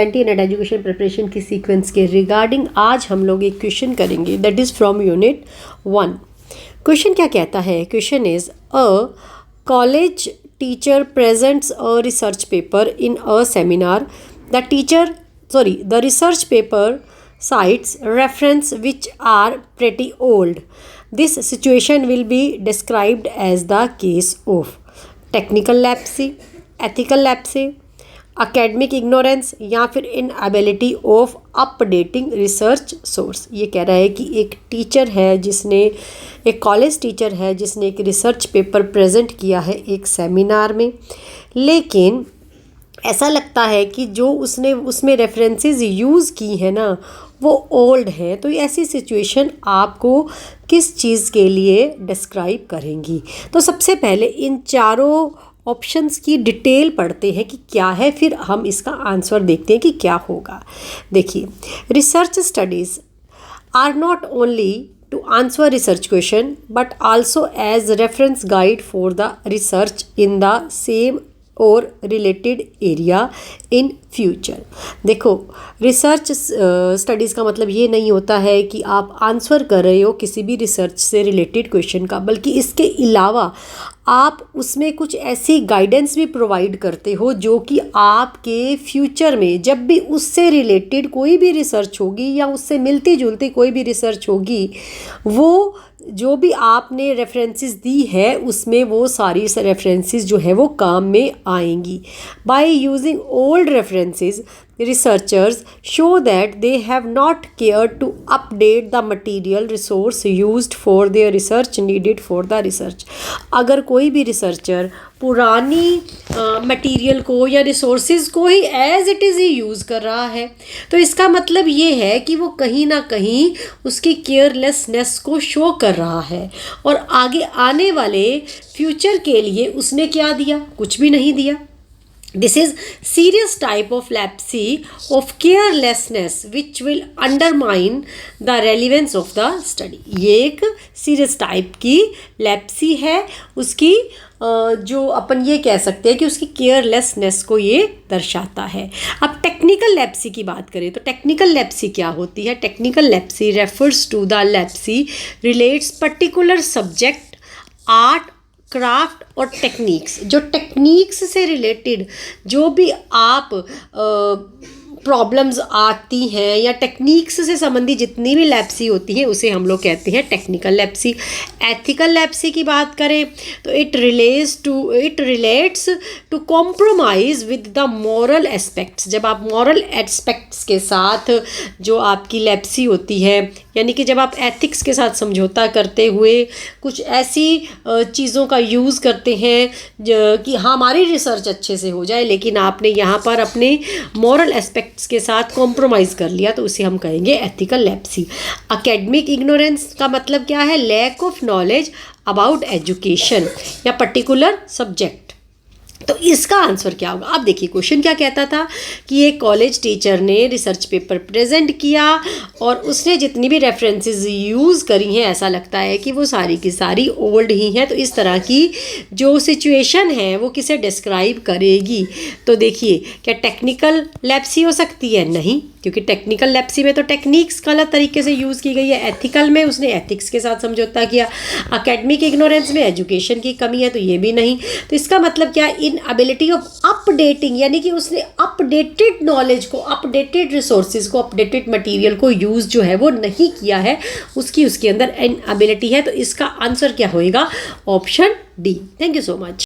Anti-net education preparation की sequence के regarding आज हम लोग एक क्वेश्चन करेंगे that is from unit 1। Question क्या कहता है? Question is a college teacher presents a research paper in a seminar. The research paper cites reference which are pretty old. This situation will be described as the case of technical lapse, ethical lapse, academic ignorance या फिर inability of updating research source। ये कह रहा है कि एक college teacher है जिसने एक रिसर्च पेपर प्रेजेंट किया है एक सेमिनार में, लेकिन ऐसा लगता है कि जो उसने उसमें रेफरेंसेस यूज़ की है ना वो ओल्ड है। तो ऐसी सिचुएशन आपको किस चीज़ के लिए डिस्क्राइब करेंगी? तो सबसे पहले इन चारों ऑप्शंस की डिटेल पढ़ते हैं कि क्या है, फिर हम इसका आंसर देखते हैं कि क्या होगा। देखिए, research studies are not only to answer research question but also as reference guide for the research in the same or related area in future. देखो, रिसर्च स्टडीज़ का मतलब ये नहीं होता है कि आप आंसर कर रहे हो किसी भी रिसर्च से रिलेटेड क्वेश्चन का, बल्कि इसके अलावा आप उसमें कुछ ऐसी गाइडेंस भी प्रोवाइड करते हो जो कि आपके फ्यूचर में जब भी उससे रिलेटेड कोई भी रिसर्च होगी या उससे मिलती जुलती कोई भी रिसर्च होगी, वो जो भी आपने रेफरेंसेस दी है उसमें वो सारी रेफरेंसेस जो है वो काम में आएंगी। By using old references researchers show that they have not cared to update the material resource used for their research needed for the research। अगर कोई भी रिसर्चर पुरानी मटेरियल को या रिसोर्सेज को ही एज इट इज़ ही यूज़ कर रहा है, तो इसका मतलब ये है कि वो कहीं ना कहीं उसकी केयरलेसनेस को शो कर रहा है और आगे आने वाले फ्यूचर के लिए उसने क्या दिया? कुछ भी नहीं दिया। This is serious type of lapse of carelessness which will undermine the relevance of the study। ये एक सीरियस टाइप की लैप्सी है, उसकी जो अपन ये कह सकते हैं कि उसकी केयरलेसनेस को ये दर्शाता है। अब टेक्निकल लैप्सी की बात करें तो टेक्निकल लैप्सी क्या होती है? Technical lexis refers to the lexis relates particular subject, art, craft और टेक्निक्स। जो टेक्निक्स से रिलेटेड जो भी आप प्रॉब्लम्स आती हैं या टेक्निक्स से संबंधी जितनी भी लैप्सी होती है उसे हम लोग कहते हैं टेक्निकल लैप्सी। एथिकल लैप्सी की बात करें तो it relates to compromise with the moral aspects. जब आप मॉरल एस्पेक्ट्स के साथ जो आपकी लैप्सी होती है, यानी कि जब आप एथिक्स के साथ समझौता करते हुए कुछ ऐसी चीज़ों का यूज़ करते हैं कि हमारी रिसर्च अच्छे से हो जाए, लेकिन आपने यहाँ पर अपने मॉरल एस्पेक्ट्स के साथ कॉम्प्रोमाइज़ कर लिया, तो उसे हम कहेंगे एथिकल लैप्सी। एकेडमिक इग्नोरेंस का मतलब क्या है? Lack of knowledge about education या पर्टिकुलर सब्जेक्ट। तो इसका आंसर क्या होगा? आप देखिए, क्वेश्चन क्या कहता था कि एक कॉलेज टीचर ने रिसर्च पेपर प्रेजेंट किया और उसने जितनी भी रेफरेंसेस यूज़ करी हैं ऐसा लगता है कि वो सारी की सारी ओल्ड ही हैं। तो इस तरह की जो सिचुएशन है वो किसे डिस्क्राइब करेगी? तो देखिए, क्या टेक्निकल लैप्सी हो सकती है? नहीं, क्योंकि टेक्निकल लैप्सी में तो टेक्निक्स गलत तरीके से यूज़ की गई है। एथिकल में उसने एथिक्स के साथ समझौता किया। एकेडमिक इग्नोरेंस में एजुकेशन की कमी है, तो ये भी नहीं। तो इसका मतलब क्या? इनएबिलिटी ऑफ अपडेटिंग, यानी कि उसने अपडेटेड नॉलेज को, अपडेटेड रिसोर्सेज को, अपडेटेड मटेरियल को यूज़ जो है वो नहीं किया है, उसके अंदर इनएबिलिटी है। तो इसका आंसर क्या होएगा? Option D. Thank you so much.